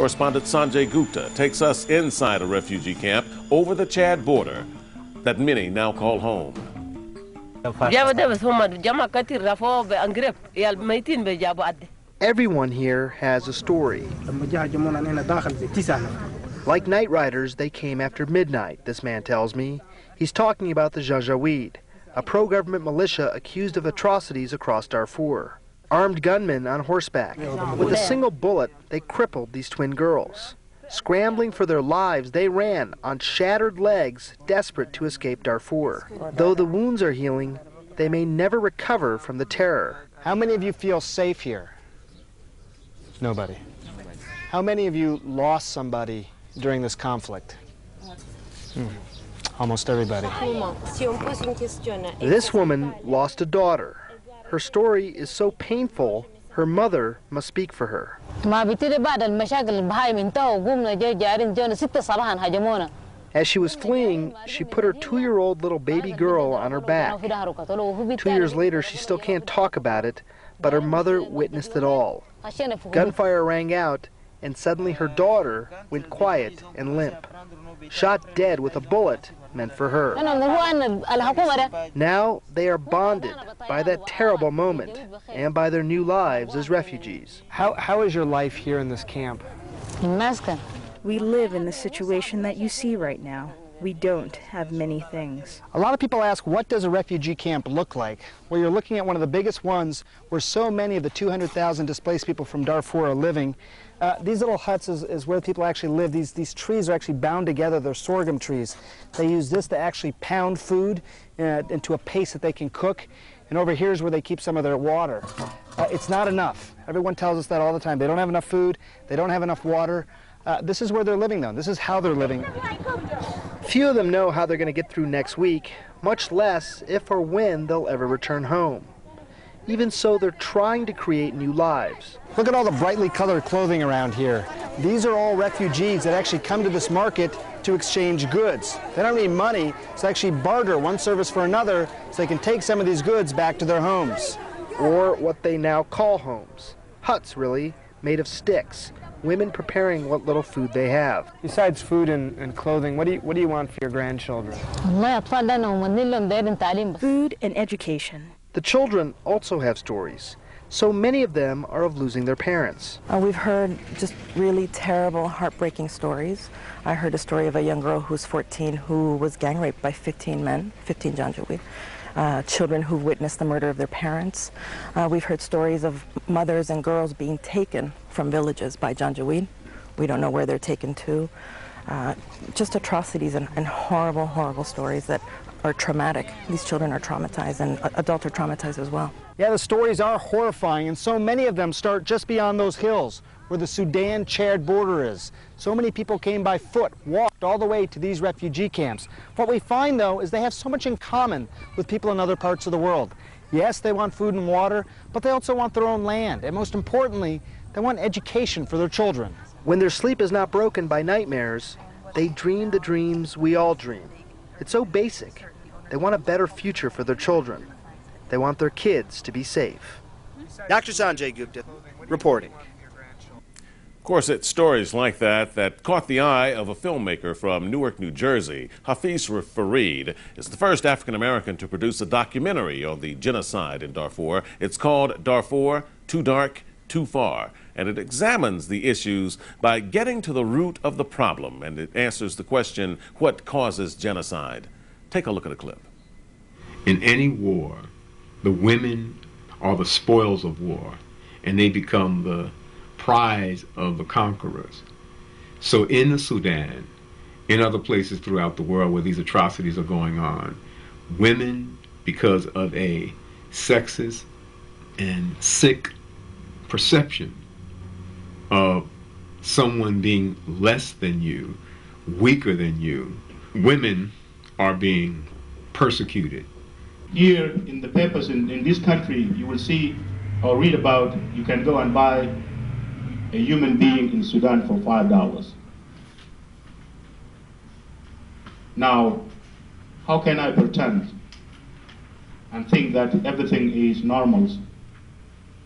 correspondent Sanjay Gupta takes us inside a refugee camp over the Chad border that many now call home. Everyone here has a story. Like night riders, they came after midnight, this man tells me. He's talking about the Janjaweed, a pro-government militia accused of atrocities across Darfur. Armed gunmen on horseback. With a single bullet, they crippled these twin girls. Scrambling for their lives, they ran on shattered legs, desperate to escape Darfur. Though the wounds are healing, they may never recover from the terror. How many of you feel safe here? Nobody. How many of you lost somebody during this conflict? Almost everybody. This woman lost a daughter. Her story is so painful, her mother must speak for her. As she was fleeing, she put her 2-year-old little baby girl on her back. 2 years later, she still can't talk about it, but her mother witnessed it all. Gunfire rang out, and suddenly her daughter went quiet and limp. Shot dead with a bullet meant for her. Now they are bonded by that terrible moment and by their new lives as refugees. How is your life here in this camp? We live in the situation that you see right now. We don't have many things. A lot of people ask, what does a refugee camp look like? Well, you're looking at one of the biggest ones where so many of the 200,000 displaced people from Darfur are living. These little huts is where people actually live. These trees are actually bound together. They're sorghum trees. They use this to actually pound food into a paste that they can cook. And over here is where they keep some of their water. It's not enough. Everyone tells us that all the time. They don't have enough food. They don't have enough water. This is where they're living, though. This is how they're living. Few of them know how they're going to get through next week, much less if or when they'll ever return home. Even so, they're trying to create new lives. Look at all the brightly colored clothing around here. These are all refugees that actually come to this market to exchange goods. They don't need money, so actually barter one service for another so they can take some of these goods back to their homes. Or what they now call homes. Huts, really, made of sticks. Women preparing what little food they have. Besides food and clothing, what do you want for your grandchildren? Food and education. The children also have stories. So many of them are of losing their parents. We've heard just really terrible, heartbreaking stories. I heard a story of a young girl who's 14 who was gang raped by 15 men, 15 Janjaweed. Children who witnessed the murder of their parents. We've heard stories of mothers and girls being taken from villages by Janjaweed. We don't know where they're taken to. Just atrocities and horrible, horrible stories that are traumatic. These children are traumatized, and adults are traumatized as well. Yeah, the stories are horrifying, and so many of them start just beyond those hills where the Sudan-Chad border is. So many people came by foot, walked all the way to these refugee camps. What we find, though, is they have so much in common with people in other parts of the world. Yes, they want food and water, but they also want their own land, and most importantly, they want education for their children. When their sleep is not broken by nightmares, they dream the dreams we all dream. It's so basic. They want a better future for their children. They want their kids to be safe. Dr. Sanjay Gupta, reporting. Of course, it's stories like that caught the eye of a filmmaker from Newark, New Jersey. Hafiz Fareed is the first African-American to produce a documentary on the genocide in Darfur. It's called Darfur, Too Dark, Too Far, and it examines the issues by getting to the root of the problem, and it answers the question, what causes genocide? Take a look at a clip. In any war, the women are the spoils of war, and they become the prize of the conquerors. So in the Sudan, in other places throughout the world where these atrocities are going on, women, because of a sexist and sick perception of someone being less than you, weaker than you, women are being persecuted. Here in the papers in this country, you will see or read about, you can go and buy a human being in Sudan for $5. Now, how can I pretend and think that everything is normal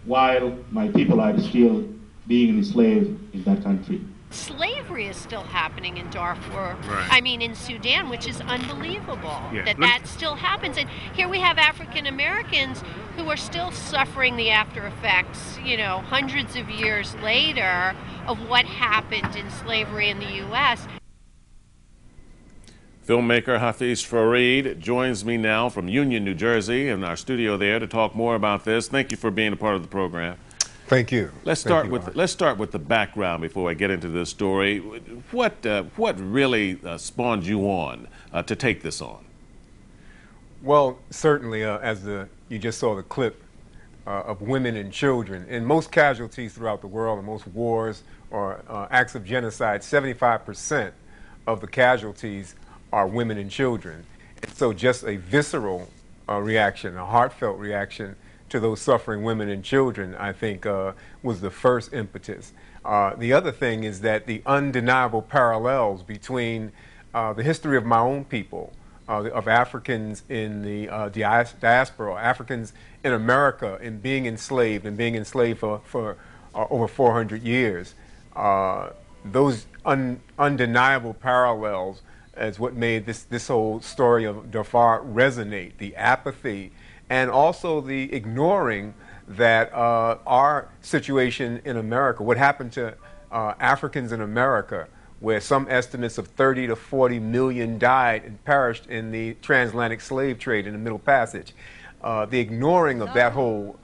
while my people are still being enslaved in that country? Slavery is still happening in Darfur. Right. I mean, in Sudan, which is unbelievable Yeah. that still happens. And here we have African Americans who are still suffering the after effects, you know, hundreds of years later of what happened in slavery in the U.S. Filmmaker Hafiz Fareed joins me now from Union, New Jersey, in our studio there to talk more about this. Thank you for being a part of the program. Thank you. Let's start with the background before I get into this story. What really spawned you on to take this on? Well, certainly, as you just saw the clip of women and children, in most casualties throughout the world, in most wars or acts of genocide, 75% of the casualties are women and children. And so just a visceral reaction, a heartfelt reaction to those suffering women and children, I think, was the first impetus. The other thing is that the undeniable parallels between the history of my own people, of Africans in the diaspora, Africans in America, in being enslaved for over 400 years. Those undeniable parallels is what made this whole story of Darfur resonate. The apathy and also the ignoring that our situation in America, what happened to Africans in America, where some estimates of 30 to 40 million died and perished in the transatlantic slave trade in the Middle Passage. The ignoring of that whole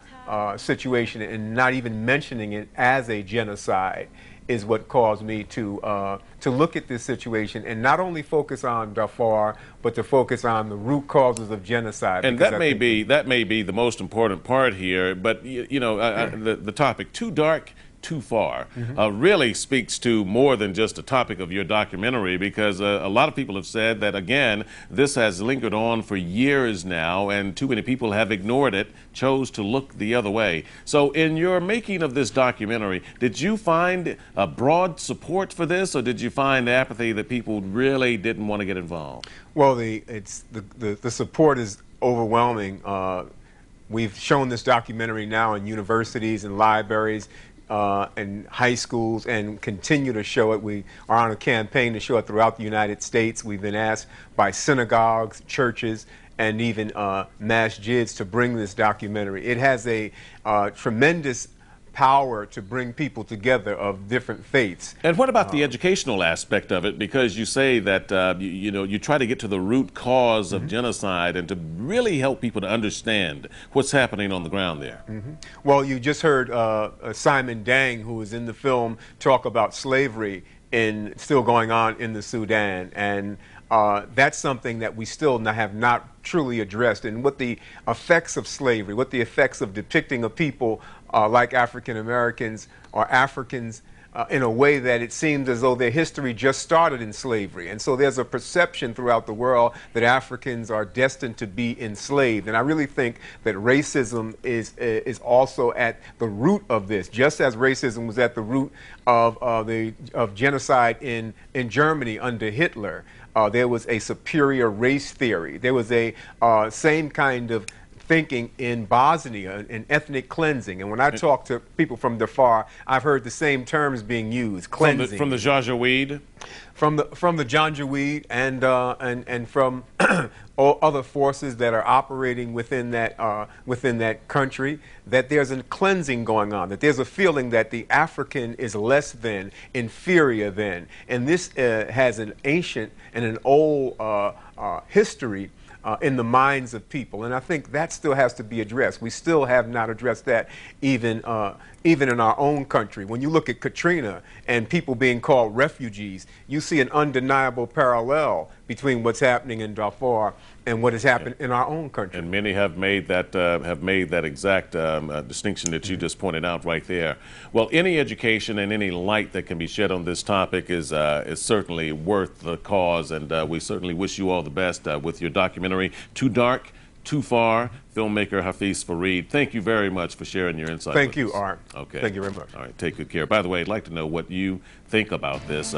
situation and not even mentioning it as a genocide is what caused me to look at this situation and not only focus on Darfur, but to focus on the root causes of genocide. And that may be the most important part here. But you know, the topic, too dark, too far, really speaks to more than just a topic of your documentary, because a lot of people have said that, again, this has lingered on for years now, and too many people have ignored it, chose to look the other way. So in your making of this documentary, did you find a broad support for this, or did you find apathy that people really didn't want to get involved? Well, the support is overwhelming. We've shown this documentary now in universities and libraries, and high schools, and continue to show it. We are on a campaign to show it throughout the United States. We've been asked by synagogues, churches, and even masjids to bring this documentary. It has a tremendous power to bring people together of different faiths. And what about the educational aspect of it? Because you say that you try to get to the root cause of genocide and to really help people to understand what's happening on the ground there. Well, you just heard Simon Dang, who was in the film, talk about slavery still going on in the Sudan, and that's something that we still have not truly addressed, and what the effects of slavery, what the effects of depicting a people like African Americans or Africans in a way that it seems as though their history just started in slavery. And so there's a perception throughout the world that Africans are destined to be enslaved. And I really think that racism is also at the root of this, just as racism was at the root of genocide in Germany under Hitler. There was a superior race theory. There was a same kind of thinking in Bosnia, in ethnic cleansing. And when I talk to people from Darfur, I've heard the same terms being used, cleansing. From the Janjaweed? From the Janjaweed and from all other forces that are operating within that country, that there's a cleansing going on, that there's a feeling that the African is less than, inferior than. And this has an ancient and an old history in the minds of people, and I think that still has to be addressed. We still have not addressed that even in our own country. When you look at Katrina and people being called refugees, you see an undeniable parallel between what's happening in Darfur and what has happened in our own country. And many have made that exact distinction that you just pointed out right there. Well, any education and any light that can be shed on this topic is certainly worth the cause, and we certainly wish you all the best with your documentary, Too Dark, Too Far. Filmmaker Hafiz Fareed, thank you very much for sharing your insight. Thank you, Art. Okay. Thank you very much. All right, take good care. By the way, I'd like to know what you think about this.